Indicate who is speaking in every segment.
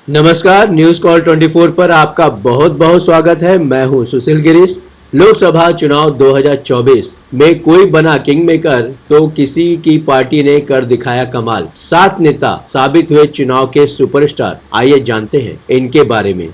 Speaker 1: नमस्कार, news call 24 पर आपका बहुत बहुत स्वागत है। मैं हूं सुशील गिरीश। लोकसभा चुनाव 2024 में कोई बना किंग मेकर तो किसी की पार्टी ने कर दिखाया कमाल। 7 नेता साबित हुए चुनाव के सुपरस्टार। आइए जानते हैं इनके बारे में।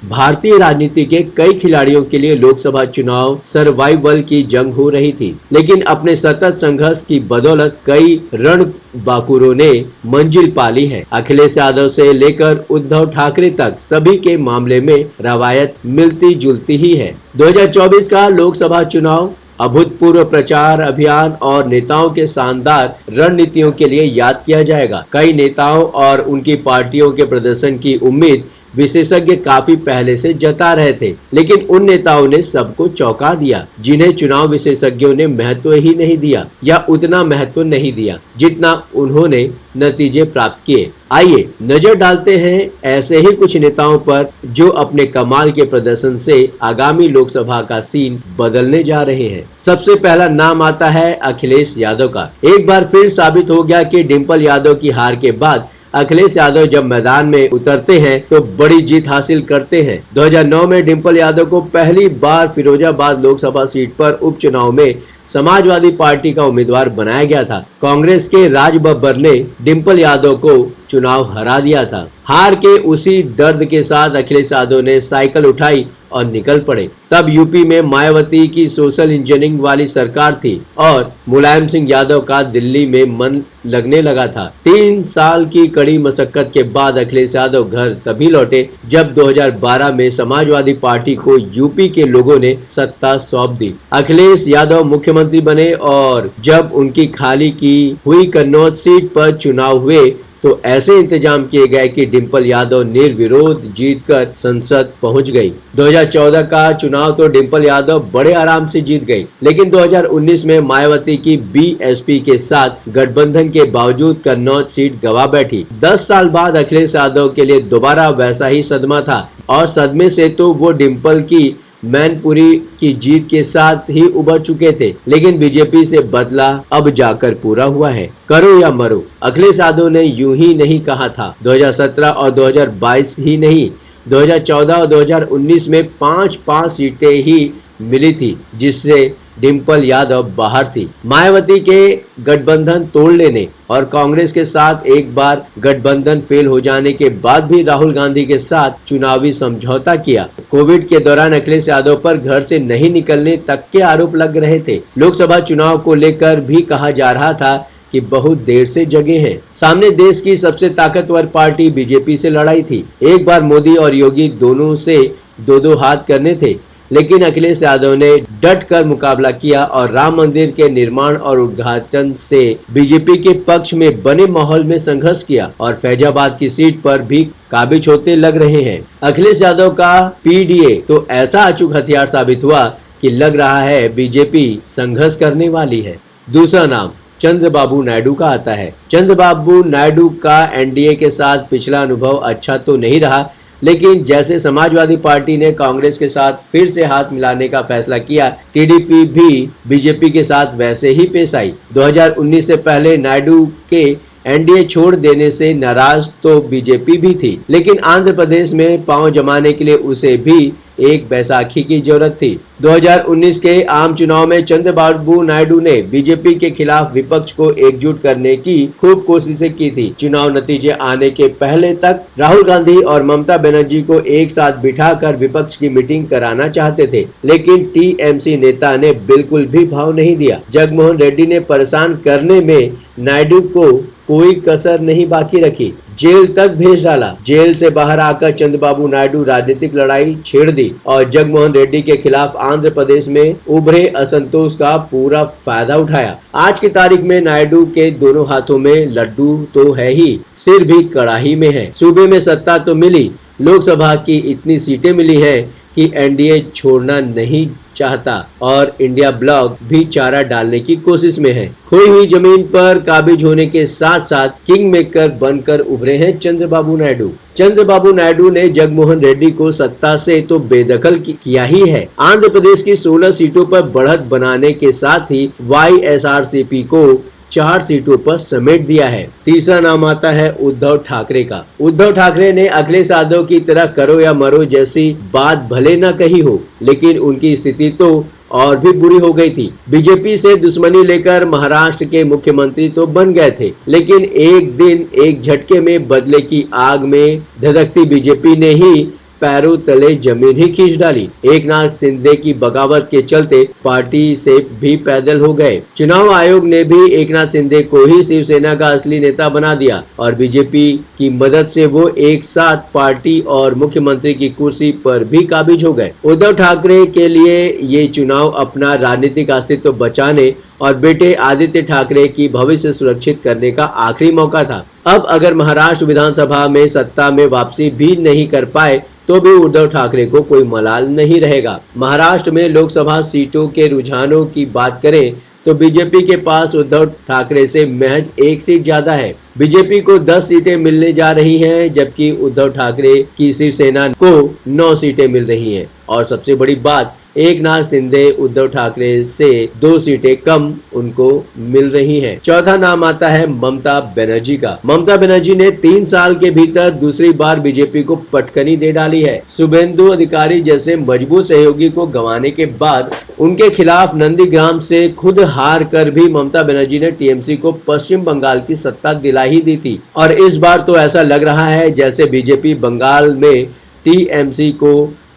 Speaker 1: भारतीय राजनीति के कई खिलाड़ियों के लिए लोकसभा चुनाव सर्वाइवल की जंग हो रही थी, लेकिन अपने सतत संघर्ष की बदौलत कई रणबांकुरों ने मंजिल पा ली है। अखिलेश यादव से लेकर उद्धव ठाकरे तक सभी के मामले में रवायत मिलती जुलती ही है। 2024 का लोकसभा चुनाव अभूतपूर्व प्रचार अभियान और नेताओं के शानदार रणनीतियों के लिए याद किया जाएगा। कई नेताओं और उनकी पार्टियों के प्रदर्शन की उम्मीद विशेषज्ञ काफी पहले से जता रहे थे, लेकिन उन नेताओं ने सबको चौंका दिया जिन्हें चुनाव विशेषज्ञों ने महत्व ही नहीं दिया या उतना महत्व नहीं दिया जितना उन्होंने नतीजे प्राप्त किए। आइए नजर डालते हैं ऐसे ही कुछ नेताओं पर जो अपने कमाल के प्रदर्शन से आगामी लोकसभा का सीन बदलने जा रहे हैं। सबसे पहला नाम आता है अखिलेश यादव का। एक बार फिर साबित हो गया कि डिंपल यादव की हार के बाद अखिलेश यादव जब मैदान में उतरते हैं तो बड़ी जीत हासिल करते हैं। 2009 में डिंपल यादव को पहली बार फिरोजाबाद लोकसभा सीट पर उपचुनाव में समाजवादी पार्टी का उम्मीदवार बनाया गया था। कांग्रेस के राज बब्बर ने डिंपल यादव को चुनाव हरा दिया था। हार के उसी दर्द के साथ अखिलेश यादव ने साइकिल उठाई और निकल पड़े। तब यूपी में मायावती की सोशल इंजीनियरिंग वाली सरकार थी और मुलायम सिंह यादव का दिल्ली में मन लगने लगा था। 3 साल की कड़ी मशक्कत के बाद अखिलेश यादव घर तभी लौटे जब 2012 में समाजवादी पार्टी को यूपी के लोगों ने सत्ता सौंप दी। अखिलेश यादव मुख्यमंत्री बने और जब उनकी खाली की हुई कन्नौज सीट पर चुनाव हुए तो ऐसे इंतजाम किए गए कि डिंपल यादव निर्विरोध जीतकर संसद पहुंच गई। 2014 का चुनाव तो डिंपल यादव बड़े आराम से जीत गई, लेकिन 2019 में मायावती की बीएसपी के साथ गठबंधन के बावजूद कन्नौज सीट गंवा बैठी। 10 साल बाद अखिलेश यादव के लिए दोबारा वैसा ही सदमा था और सदमे से तो वो डिंपल की मैनपुरी की जीत के साथ ही उभर चुके थे, लेकिन बीजेपी से बदला अब जाकर पूरा हुआ है। करो या मरो, अखिलेश यादव ने यूं ही नहीं कहा था। 2017 और 2022 ही नहीं, 2014 और 2019 में 5-5 सीटें ही मिली थी जिससे डिंपल यादव बाहर थी। मायावती के गठबंधन तोड़ लेने और कांग्रेस के साथ एक बार गठबंधन फेल हो जाने के बाद भी राहुल गांधी के साथ चुनावी समझौता किया। कोविड के दौरान अखिलेश यादव पर घर से नहीं निकलने तक के आरोप लग रहे थे। लोकसभा चुनाव को लेकर भी कहा जा रहा था कि बहुत देर से जगे हैं। सामने देश की सबसे ताकतवर पार्टी बीजेपी से लड़ाई थी। एक बार मोदी और योगी दोनों से 2-2 हाथ करने थे, लेकिन अखिलेश यादव ने डट कर मुकाबला किया और राम मंदिर के निर्माण और उद्घाटन से बीजेपी के पक्ष में बने माहौल में संघर्ष किया और फैजाबाद की सीट पर भी काबिज होते लग रहे हैं। अखिलेश यादव का पीडीए तो ऐसा अचूक हथियार साबित हुआ कि लग रहा है बीजेपी संघर्ष करने वाली है। दूसरा नाम चंद्रबाबू नायडू का आता है। चंद्रबाबू नायडू का एनडीए के साथ पिछला अनुभव अच्छा तो नहीं रहा, लेकिन जैसे समाजवादी पार्टी ने कांग्रेस के साथ फिर से हाथ मिलाने का फैसला किया, टीडीपी भी बीजेपी के साथ वैसे ही पेश आई। 2019 से पहले नायडू के एनडीए छोड़ देने से नाराज तो बीजेपी भी थी, लेकिन आंध्र प्रदेश में पांव जमाने के लिए उसे भी एक बैसाखी की जरूरत थी। 2019 के आम चुनाव में चंद्रबाबू नायडू ने बीजेपी के खिलाफ विपक्ष को एकजुट करने की खूब कोशिशें की थी। चुनाव नतीजे आने के पहले तक राहुल गांधी और ममता बनर्जी को एक साथ बिठाकर विपक्ष की मीटिंग कराना चाहते थे, लेकिन टीएमसी नेता ने बिल्कुल भी भाव नहीं दिया। जगनमोहन रेड्डी ने परेशान करने में नायडू को कोई कसर नहीं बाकी रखी, जेल तक भेज डाला। जेल से बाहर आकर चंद्रबाबू नायडू राजनीतिक लड़ाई छेड़ दी और जगनमोहन रेड्डी के खिलाफ आंध्र प्रदेश में उभरे असंतोष का पूरा फायदा उठाया। आज की तारीख में नायडू के दोनों हाथों में लड्डू तो है ही, सिर भी कड़ाही में है। सूबे में सत्ता तो मिली, लोकसभा की इतनी सीटें मिली है कि एनडीए छोड़ना नहीं चाहता और इंडिया ब्लॉक भी चारा डालने की कोशिश में है। खोई हुई जमीन पर काबिज होने के साथ साथ किंग मेकर बनकर उभरे हैं चंद्रबाबू नायडू। चंद्रबाबू नायडू ने जगनमोहन रेड्डी को सत्ता से तो बेदखल किया ही है, आंध्र प्रदेश की 16 सीटों पर बढ़त बनाने के साथ ही वाईएसआरसीपी को 4 सीटों पर समेट दिया है। तीसरा नाम आता है उद्धव ठाकरे का। उद्धव ठाकरे ने अखिलेश यादव की तरह करो या मरो जैसी बात भले न कही हो, लेकिन उनकी स्थिति तो और भी बुरी हो गई थी। बीजेपी से दुश्मनी लेकर महाराष्ट्र के मुख्यमंत्री तो बन गए थे, लेकिन एक दिन एक झटके में बदले की आग में धधकती बीजेपी ने ही पैरों तले जमीन ही खींच डाली। एकनाथ शिंदे की बगावत के चलते पार्टी से भी पैदल हो गए। चुनाव आयोग ने भी एकनाथ शिंदे को ही शिवसेना का असली नेता बना दिया और बीजेपी की मदद से वो एक साथ पार्टी और मुख्यमंत्री की कुर्सी पर भी काबिज हो गए। उद्धव ठाकरे के लिए ये चुनाव अपना राजनीतिक अस्तित्व बचाने और बेटे आदित्य ठाकरे की भविष्य सुरक्षित करने का आखिरी मौका था। अब अगर महाराष्ट्र विधानसभा में सत्ता में वापसी भी नहीं कर पाए तो भी उद्धव ठाकरे को कोई मलाल नहीं रहेगा। महाराष्ट्र में लोकसभा सीटों के रुझानों की बात करें तो बीजेपी के पास उद्धव ठाकरे से महज 1 सीट ज्यादा है। बीजेपी को 10 सीटें मिलने जा रही हैं, जबकि उद्धव ठाकरे की शिवसेना को 9 सीटें मिल रही हैं। और सबसे बड़ी बात, एकनाथ शिंदे उद्धव ठाकरे से 2 सीटें कम उनको मिल रही हैं। चौथा नाम आता है ममता बनर्जी का। ममता बनर्जी ने 3 साल के भीतर दूसरी बार बीजेपी को पटकनी दे डाली है। शुभेंदु अधिकारी जैसे मजबूत सहयोगी को गंवाने के बाद उनके खिलाफ नंदीग्राम से खुद हार कर भी ममता बनर्जी ने टीएमसी को पश्चिम बंगाल की सत्ता दिला ही दी थी। और इस बार तो ऐसा लग रहा है जैसे बीजेपी बंगाल में टीएमसी को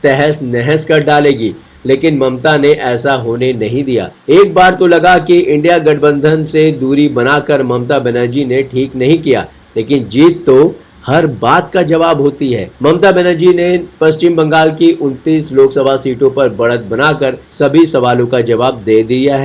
Speaker 1: तहस नहस कर डालेगी, लेकिन ममता ने ऐसा होने नहीं दिया। एक बार तो लगा कि इंडिया गठबंधन से दूरी बनाकर ममता बनर्जी ने ठीक नहीं किया, लेकिन जीत तो हर बात का जवाब होती है। ममता बनर्जी ने पश्चिम बंगाल की 29 लोकसभा सीटों पर बढ़त बनाकर सभी सवालों का जवाब दे दिया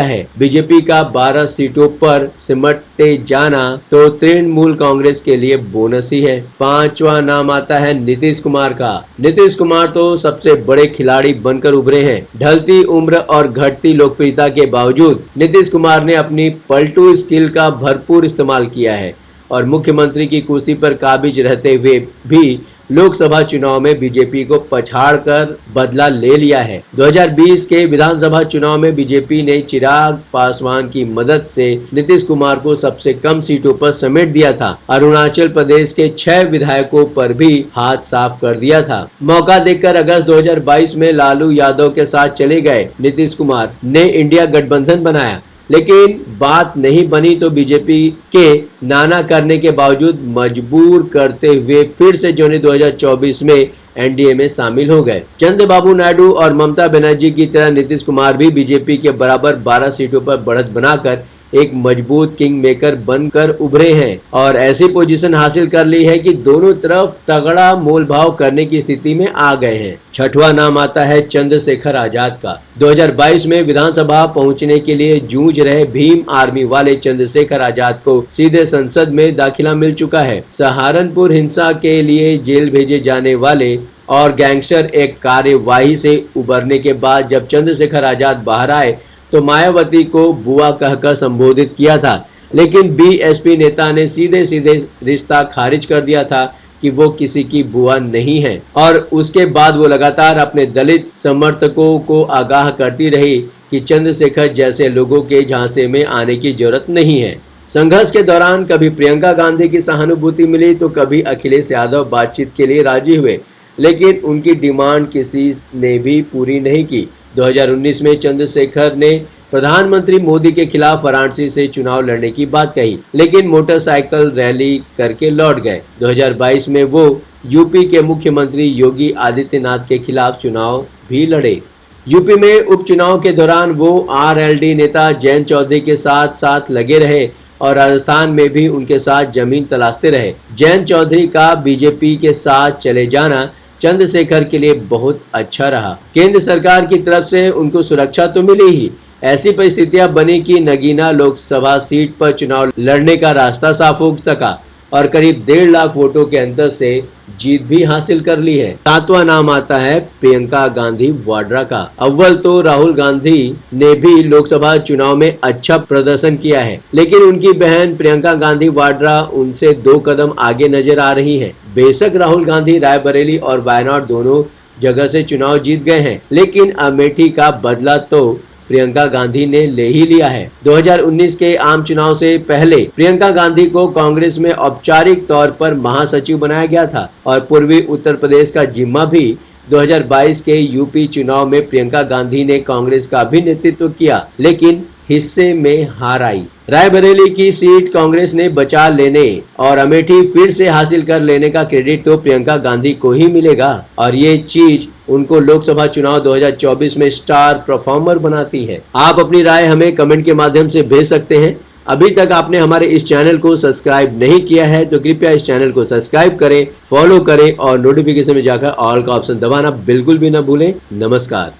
Speaker 1: है। बीजेपी का 12 सीटों पर सिमटते जाना तो तृणमूल कांग्रेस के लिए बोनस ही है। 5वां नाम आता है नीतीश कुमार का। नीतीश कुमार तो सबसे बड़े खिलाड़ी बनकर उभरे हैं। ढलती उम्र और घटती लोकप्रियता के बावजूद नीतीश कुमार ने अपनी पलटू स्किल का भरपूर इस्तेमाल किया है और मुख्यमंत्री की कुर्सी पर काबिज रहते हुए भी लोकसभा चुनाव में बीजेपी को पछाड़कर बदला ले लिया है। 2020 के विधानसभा चुनाव में बीजेपी ने चिराग पासवान की मदद से नीतीश कुमार को सबसे कम सीटों पर समेट दिया था। अरुणाचल प्रदेश के 6 विधायकों पर भी हाथ साफ कर दिया था। मौका देखकर अगस्त 2022 में लालू यादव के साथ चले गए नीतीश कुमार ने इंडिया गठबंधन बनाया, लेकिन बात नहीं बनी तो बीजेपी के नाना करने के बावजूद मजबूर करते हुए फिर से जून 2024 में एनडीए में शामिल हो गए। चंद्रबाबू नायडू और ममता बनर्जी की तरह नीतीश कुमार भी बीजेपी के बराबर 12 सीटों पर बढ़त बनाकर एक मजबूत किंग मेकर बनकर उभरे हैं और ऐसी पोजीशन हासिल कर ली है कि दोनों तरफ तगड़ा मोलभाव करने की स्थिति में आ गए हैं। 6वां नाम आता है चंद्रशेखर आजाद का। 2022 में विधानसभा पहुंचने के लिए जूझ रहे भीम आर्मी वाले चंद्रशेखर आजाद को सीधे संसद में दाखिला मिल चुका है। सहारनपुर हिंसा के लिए जेल भेजे जाने वाले और गैंगस्टर एक कार्यवाही से उबरने के बाद जब चंद्रशेखर आजाद बाहर आए तो मायावती को बुआ कहकर संबोधित किया था, लेकिन बीएसपी नेता ने सीधे सीधे रिश्ता खारिज कर दिया था कि वो किसी की बुआ नहीं है और उसके बाद वो लगातार अपने दलित समर्थकों को आगाह करती रही कि चंद्रशेखर जैसे लोगों के झांसे में आने की जरूरत नहीं है। संघर्ष के दौरान कभी प्रियंका गांधी की सहानुभूति मिली तो कभी अखिलेश यादव बातचीत के लिए राजी हुए, लेकिन उनकी डिमांड किसी ने भी पूरी नहीं की। 2019 में चंद्रशेखर ने प्रधानमंत्री मोदी के खिलाफ वाराणसी से चुनाव लड़ने की बात कही, लेकिन मोटरसाइकिल रैली करके लौट गए। 2022 में वो यूपी के मुख्यमंत्री योगी आदित्यनाथ के खिलाफ चुनाव भी लड़े। यूपी में उपचुनाव के दौरान वो आरएलडी नेता जयंत चौधरी के साथ साथ लगे रहे और राजस्थान में भी उनके साथ जमीन तलाशते रहे। जयंत चौधरी का बीजेपी के साथ चले जाना चंद्रशेखर के लिए बहुत अच्छा रहा। केंद्र सरकार की तरफ से उनको सुरक्षा तो मिली ही, ऐसी परिस्थितियां बनी कि नगीना लोकसभा सीट पर चुनाव लड़ने का रास्ता साफ हो सका और करीब 1.5 लाख वोटों के अंतर से जीत भी हासिल कर ली है। 7वां नाम आता है प्रियंका गांधी वाड्रा का। अव्वल तो राहुल गांधी ने भी लोकसभा चुनाव में अच्छा प्रदर्शन किया है, लेकिन उनकी बहन प्रियंका गांधी वाड्रा उनसे 2 कदम आगे नजर आ रही है। बेशक राहुल गांधी रायबरेली और वायनाड दोनों जगह से चुनाव जीत गए हैं, लेकिन अमेठी का बदला तो प्रियंका गांधी ने ले ही लिया है। 2019 के आम चुनाव से पहले प्रियंका गांधी को कांग्रेस में औपचारिक तौर पर महासचिव बनाया गया था और पूर्वी उत्तर प्रदेश का जिम्मा भी 2022 के यूपी चुनाव में प्रियंका गांधी ने कांग्रेस का भी नेतृत्व किया, लेकिन हिस्से में हार आई। रायबरेली की सीट कांग्रेस ने बचा लेने और अमेठी फिर से हासिल कर लेने का क्रेडिट तो प्रियंका गांधी को ही मिलेगा और ये चीज उनको लोकसभा चुनाव 2024 में स्टार परफॉर्मर बनाती है। आप अपनी राय हमें कमेंट के माध्यम से भेज सकते हैं। अभी तक आपने हमारे इस चैनल को सब्सक्राइब नहीं किया है तो कृपया इस चैनल को सब्सक्राइब करें, फॉलो करें और नोटिफिकेशन में जाकर ऑल का ऑप्शन दबाना बिल्कुल भी न भूलें। नमस्कार।